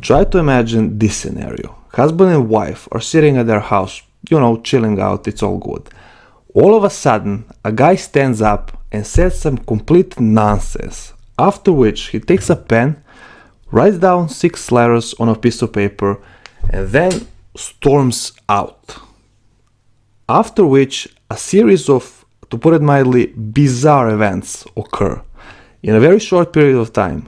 Try to imagine this scenario. Husband and wife are sitting at their house, chilling out, it's all good. All of a sudden, a guy stands up and says some complete nonsense, after which he takes a pen, writes down 6 letters on a piece of paper, and then storms out. After which, a series of, to put it mildly, bizarre events occur in a very short period of time,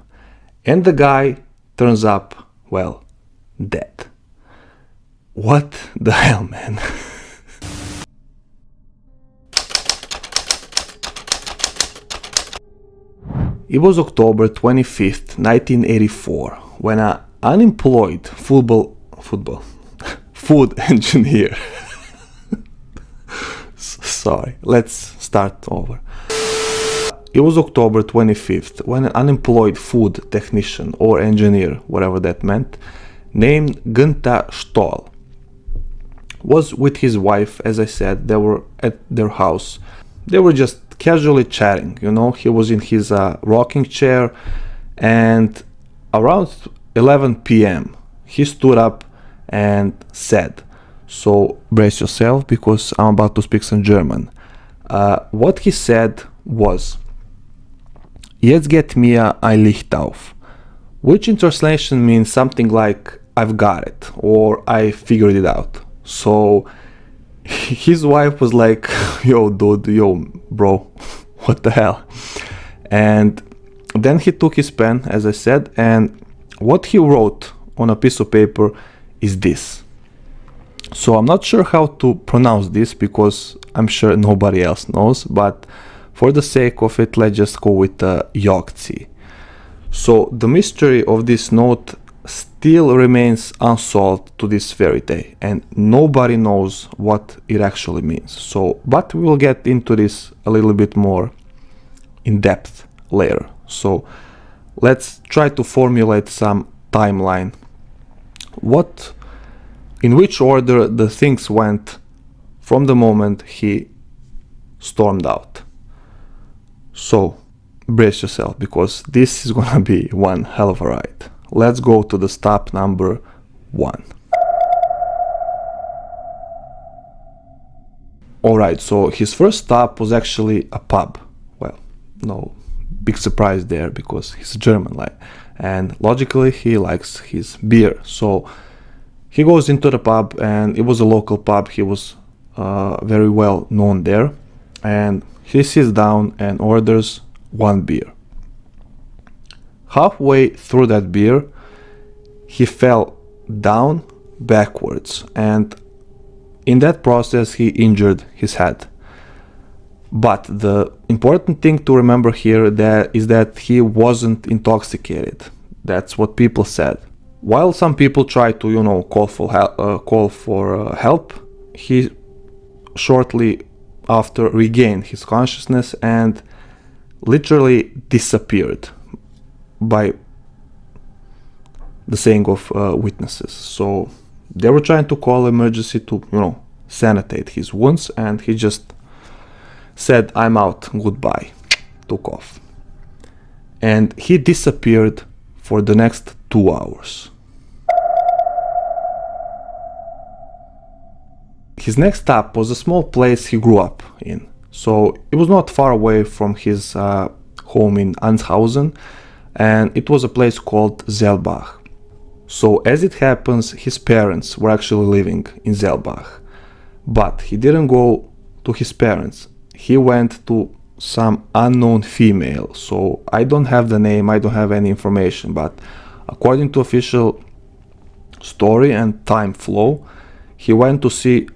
and the guy turns up, well, dead. What the hell, man? It was October 25th, 1984, when an unemployed food engineer. Sorry, let's start over. It was October 25th, when an unemployed food technician or engineer, whatever that meant, named Gunther Stoll was with his wife. As I said, they were at their house. They were just casually chatting, he was in his rocking chair, and around 11 p.m. he stood up and said, so brace yourself because I'm about to speak some German. What he said was, "Jetzt geht mir ein Licht auf," which in translation means something like, I've got it, or I figured it out. So his wife was like, yo dude, yo bro, what the hell? And then he took his pen, as I said, and what he wrote on a piece of paper is this. So I'm not sure how to pronounce this because I'm sure nobody else knows, but for the sake of it, let's just go with YOG TZE. So the mystery of this note still remains unsolved to this very day, and nobody knows what it actually means. So, but we will get into this a little bit more in depth later. So let's try to formulate some timeline. In which order the things went from the moment he stormed out. So brace yourself because this is gonna be one hell of a ride. Let's go to the stop number 1. Alright, so his first stop was actually a pub. Well, no big surprise there because he's German, and logically he likes his beer. So he goes into the pub, and it was a local pub. He was very well known there, and he sits down and orders 1 beer. Halfway through that beer, he fell down backwards, and in that process he injured his head. But the important thing to remember here is that he wasn't intoxicated. That's what people said. While some people tried to, call for help, he shortly after regained his consciousness and literally disappeared, by the saying of witnesses. So they were trying to call emergency to, sanitate his wounds, and he just said, "I'm out, goodbye," took off. And he disappeared for the next 2 hours. His next stop was a small place he grew up in. So it was not far away from his home in Anshausen, and it was a place called Selbach. So as it happens, his parents were actually living in Selbach. But he didn't go to his parents. He went to some unknown female. So I don't have the name, I don't have any information, but according to official story and time flow, he went to see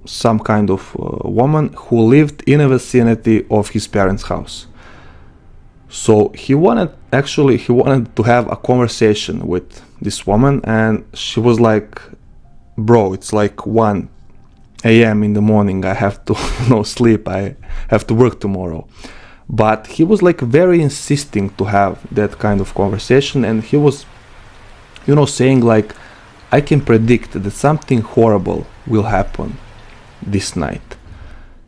some kind of woman who lived in the vicinity of his parents' house. So he wanted to have a conversation with this woman, and she was like, "Bro, it's like 1 a.m. in the morning, I have to sleep, I have to work tomorrow." But he was like very insisting to have that kind of conversation, and he was saying like, "I can predict that something horrible will happen this night."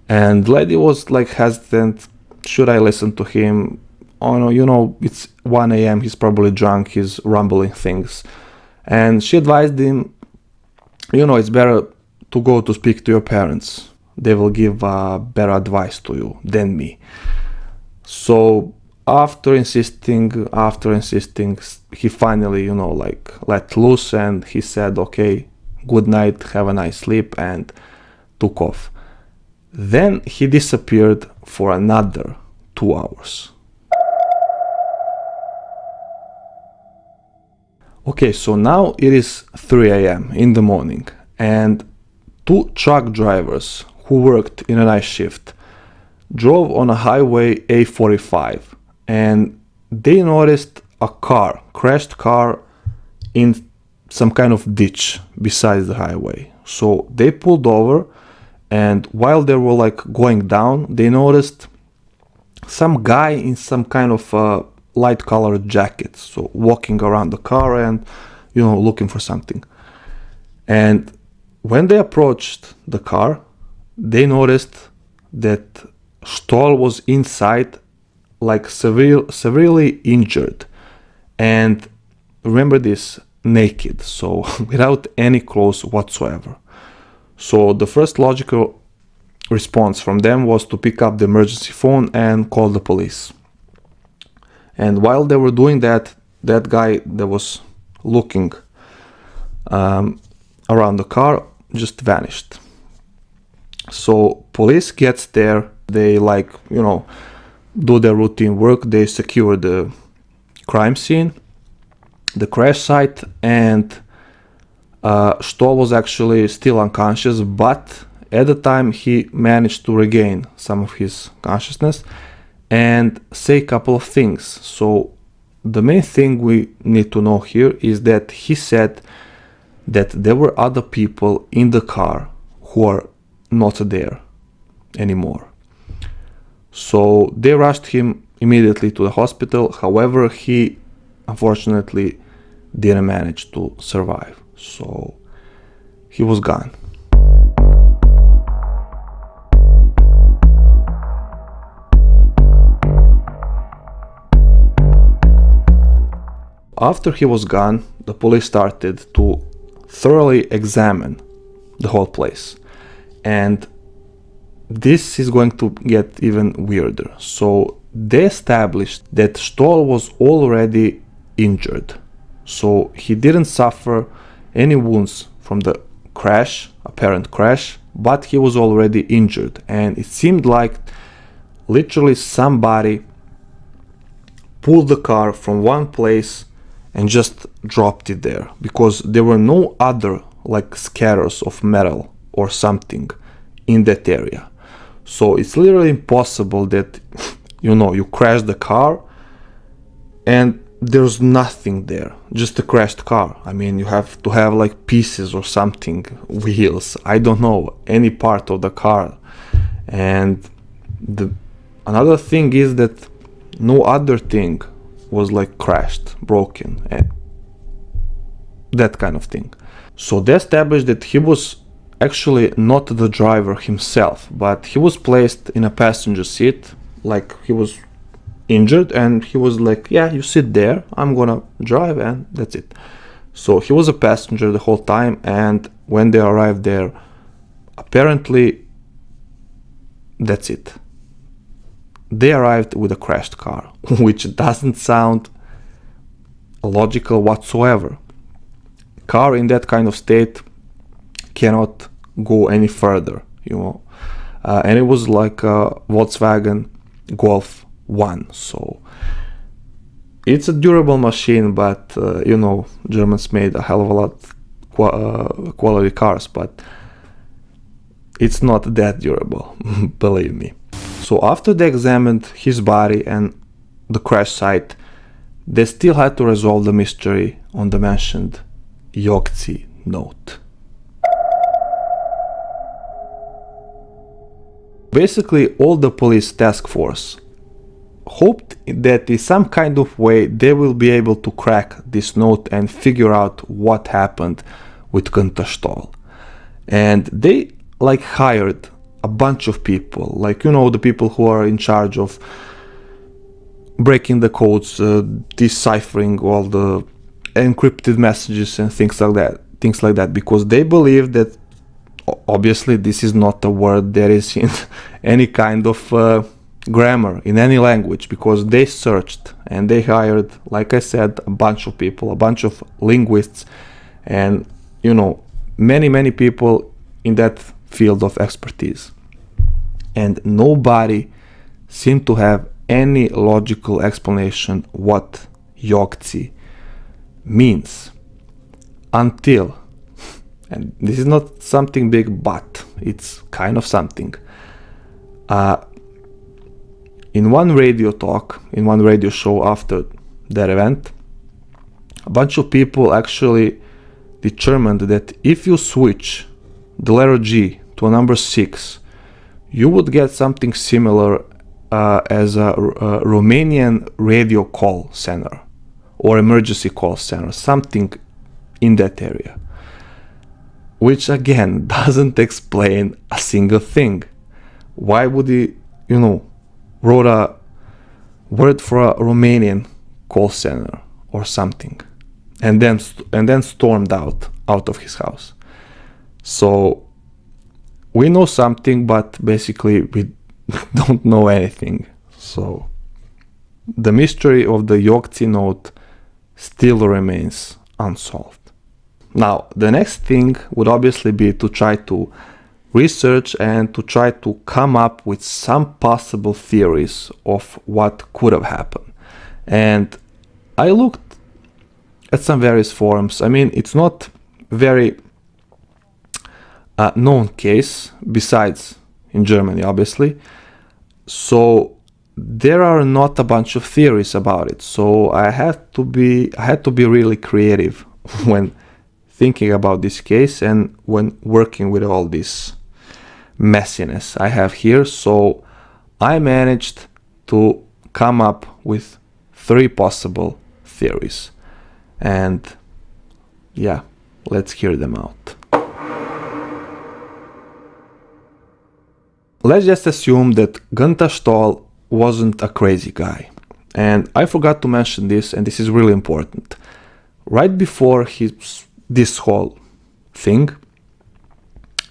And the lady was like hesitant, should I listen to him? Oh no, it's 1 a.m., he's probably drunk, he's rumbling things. And she advised him, you know, it's better to go to speak to your parents. They will give better advice to you than me. So after insisting, he finally, you know, like let loose, and he said, okay, good night, have a nice sleep, and took off. Then he disappeared for another 2 hours. Okay, so now it is 3 a.m. in the morning, and 2 truck drivers who worked in a night shift drove on a highway A45, and they noticed a crashed car in some kind of ditch besides the highway. So they pulled over, and while they were like going down, they noticed some guy in some kind of light colored jacket, so walking around the car and, you know, looking for something. And when they approached the car, they noticed that Stoll was inside, like severely injured, and remember this, naked, so without any clothes whatsoever. So the first logical response from them was to pick up the emergency phone and call the police. And while they were doing that, that guy that was looking around the car just vanished. So police gets there, they like, you know, do their routine work, they secure the crime scene, the crash site, and Stoll was actually still unconscious, but at the time he managed to regain some of his consciousness and say a couple of things. So the main thing we need to know here is that he said that there were other people in the car who are not there anymore. So they rushed him immediately to the hospital. However, he unfortunately didn't manage to survive. So he was gone. After he was gone, the police started to thoroughly examine the whole place. And this is going to get even weirder. So they established that Stoll was already injured. So he didn't suffer any wounds from the crash, apparent crash, but he was already injured. And it seemed like literally somebody pulled the car from one place and just dropped it there, because there were no other like scatters of metal or something in that area. So it's literally impossible that, you know, you crash the car and there's nothing there, just a crashed car. I mean, you have to have like pieces or something, wheels, I don't know, any part of the car. And another thing is that no other thing was like crashed, broken, and that kind of thing. So they established that he was actually not the driver himself, but he was placed in a passenger seat, like he was injured, and he was like, yeah, you sit there, I'm gonna drive, and that's it. So he was a passenger the whole time, and when they arrived there, apparently that's it. They arrived with a crashed car, which doesn't sound logical whatsoever. Car in that kind of state cannot go any further, you know. And it was like a Volkswagen Golf 1, so it's a durable machine, but you know, Germans made a hell of a lot quality cars, but it's not that durable, believe me. So after they examined his body and the crash site, they still had to resolve the mystery on the mentioned YOG TZE note. Basically, all the police task force hoped that in some kind of way they will be able to crack this note and figure out what happened with Gunther Stoll. And they like hired a bunch of people, like, you know, the people who are in charge of breaking the codes, deciphering all the encrypted messages and things like that, because they believe that obviously this is not a word that is in any kind of grammar in any language, because they searched and they hired, like I said, a bunch of people, a bunch of linguists, and many people in that field of expertise, and nobody seemed to have any logical explanation what YOG TZE means until, and this is not something big, but it's kind of something. In one radio talk, in one radio show after that event, a bunch of people actually determined that if you switch the letter G to a number 6, you would get something similar as a Romanian radio call center or emergency call center, something in that area, which again doesn't explain a single thing. Why would he, wrote a word for a Romanian call center or something, and then stormed out of his house? So we know something, but basically we don't know anything. So the mystery of the YOG TZE note still remains unsolved. Now, the next thing would obviously be to try to research and to try to come up with some possible theories of what could have happened. And I looked at some various forums. I mean, it's not very known case, besides in Germany, obviously. So there are not a bunch of theories about it. So I had to be really creative when thinking about this case and when working with all this messiness I have here. So I managed to come up with 3 possible theories, and yeah, let's hear them out. Let's just assume that Gunther Stoll wasn't a crazy guy. And I forgot to mention this, and this is really important. Right before this whole thing,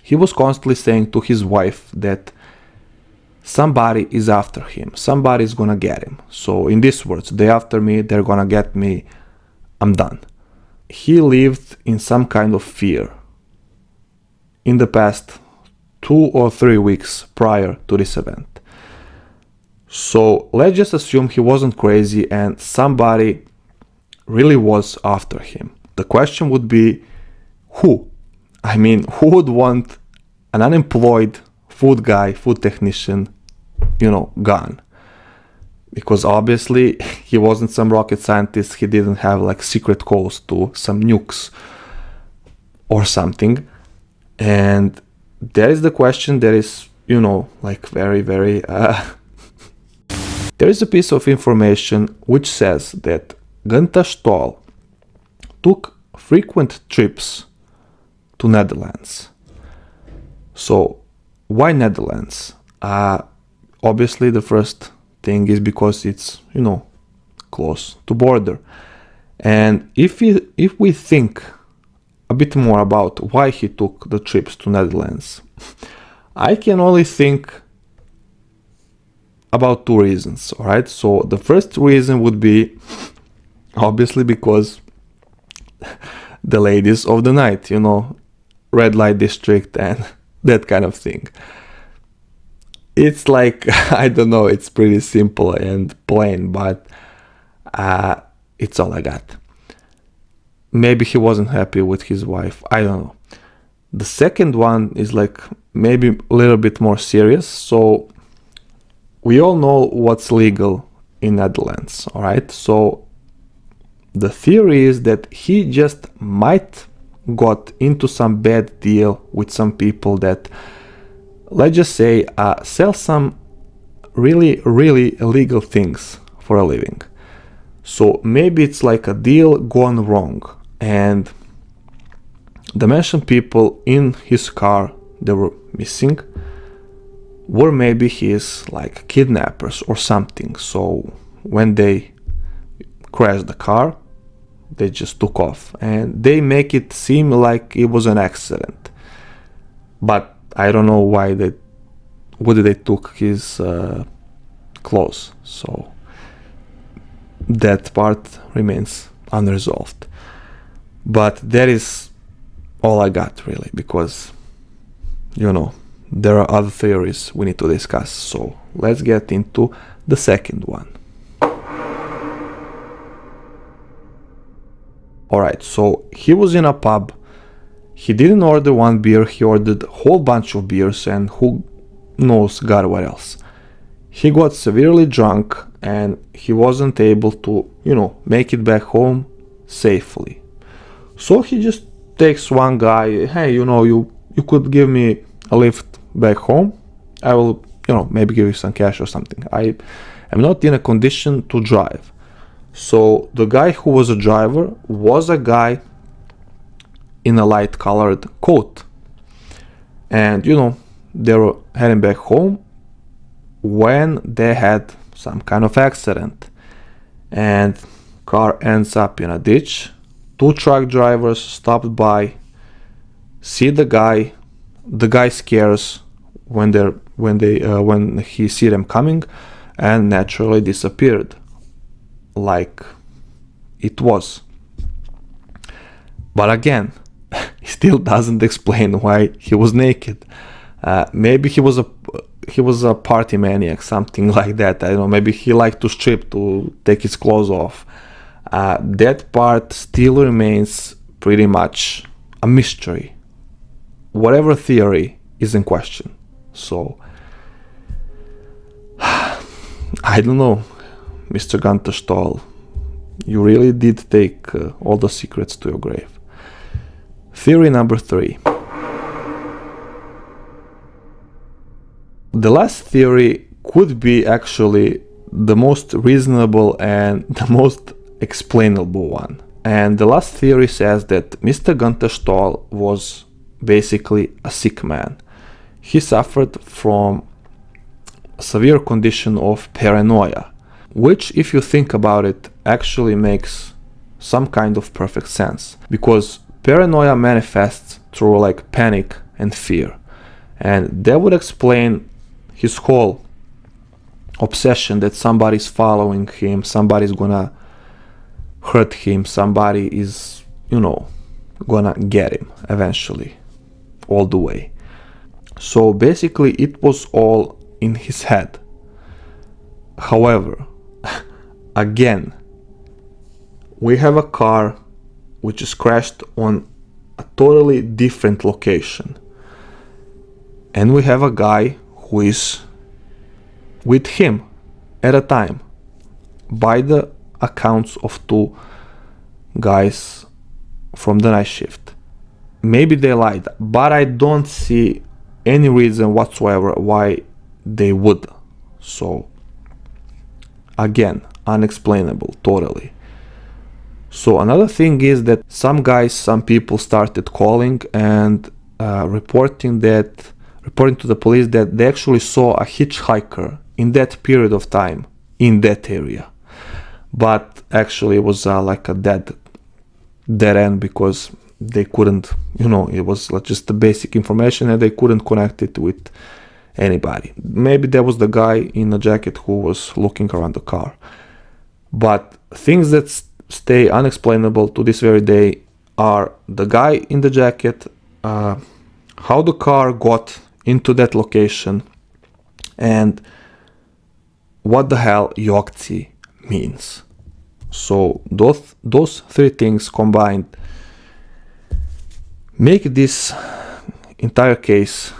he was constantly saying to his wife that somebody is after him, somebody is gonna get him. So in these words, they after me, they're gonna get me, I'm done. He lived in some kind of fear in the past 2 or 3 weeks prior to this event. So let's just assume he wasn't crazy and somebody really was after him. The question would be, who? I mean, who would want an unemployed food guy, food technician, gone? Because obviously he wasn't some rocket scientist. He didn't have like secret codes to some nukes or something. And there is the question that is, like very, very... There is a piece of information which says that Gunther Stoll took frequent trips to Netherlands. So why Netherlands? Obviously the first thing is because it's, close to border. And if we think a bit more about why he took the trips to Netherlands, I can only think about 2 reasons, all right? So the first reason would be obviously because the ladies of the night, red light district and that kind of thing. It's like, I don't know, it's pretty simple and plain, but it's all I got. Maybe he wasn't happy with his wife, I don't know. The second one is like maybe a little bit more serious. So we all know what's legal in Netherlands, all right? So the theory is that he just might got into some bad deal with some people that, let's just say, sell some really, really illegal things for a living. So maybe it's like a deal gone wrong, and the mentioned people in his car that were missing were maybe his like kidnappers or something. So when they crashed the car, they just took off, and they make it seem like it was an accident. But I don't know why they took his clothes, so that part remains unresolved. But that is all I got, really, because there are other theories we need to discuss. So let's get into the second one. Alright, so he was in a pub. He didn't order one beer, he ordered a whole bunch of beers, and who knows God what else. He got severely drunk and he wasn't able to, make it back home safely. So he just takes one guy, hey, you could give me a lift back home. I will, maybe give you some cash or something. I am not in a condition to drive. So the guy who was a driver was a guy in a light colored coat. And, they were heading back home when they had some kind of accident. And car ends up in a ditch. Two truck drivers stopped by, see the guy. The guy scares when he see them coming, and naturally disappeared like it was. But again, it still doesn't explain why he was naked. Maybe he was a party maniac, something like that. I don't know. Maybe he liked to strip, to take his clothes off. That part still remains pretty much a mystery. Whatever theory is in question. So I don't know, Mr. Gunther Stoll. You really did take all the secrets to your grave. Theory number 3. The last theory could be actually the most reasonable and the most explainable one. And the last theory says that Mr. Gunther Stoll was basically a sick man. He suffered from a severe condition of paranoia, which, if you think about it, actually makes some kind of perfect sense, because paranoia manifests through like panic and fear, and that would explain his whole obsession that somebody's following him, somebody's gonna hurt him, somebody is, gonna get him eventually, all the way. So basically it was all in his head. However, again, we have a car which is crashed on a totally different location, and we have a guy who is with him at a time, by the accounts of two guys from the night shift. Maybe they lied, but I don't see any reason whatsoever why they would. So again, unexplainable, totally. So another thing is that some people started calling and reporting to the police that they actually saw a hitchhiker in that period of time in that area. But actually it was like a dead end, because they couldn't, it was like just the basic information and they couldn't connect it with anybody. Maybe there was the guy in a jacket who was looking around the car. But things that stay unexplainable to this very day are the guy in the jacket, how the car got into that location, and what the hell YOG TZE means. So those three things combined make this entire case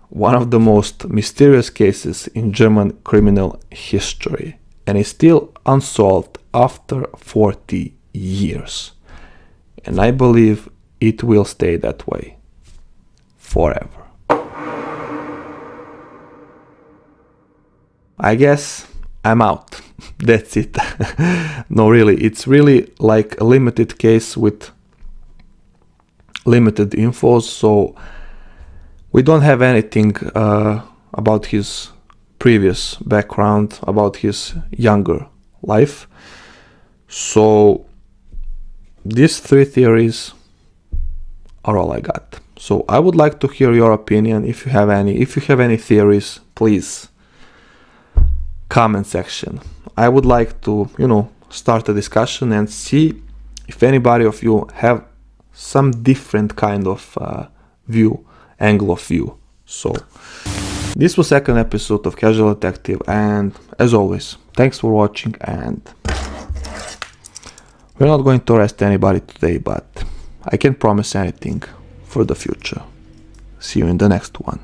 one of the most mysterious cases in German criminal history, and is still unsolved after 40 years. And I believe it will stay that way forever. I guess I'm out. That's it. No, really, it's really like a limited case with limited info, so we don't have anything about his previous background, about his younger life. So these three theories are all I got. So I would like to hear your opinion if you have any. If you have any theories, please comment section. I would like to, start a discussion and see if anybody of you have some different kind of angle of view. So this was second episode of Casual Detective, and as always, thanks for watching, and we're not going to arrest anybody today, but I can't promise anything for the future. See you in the next one.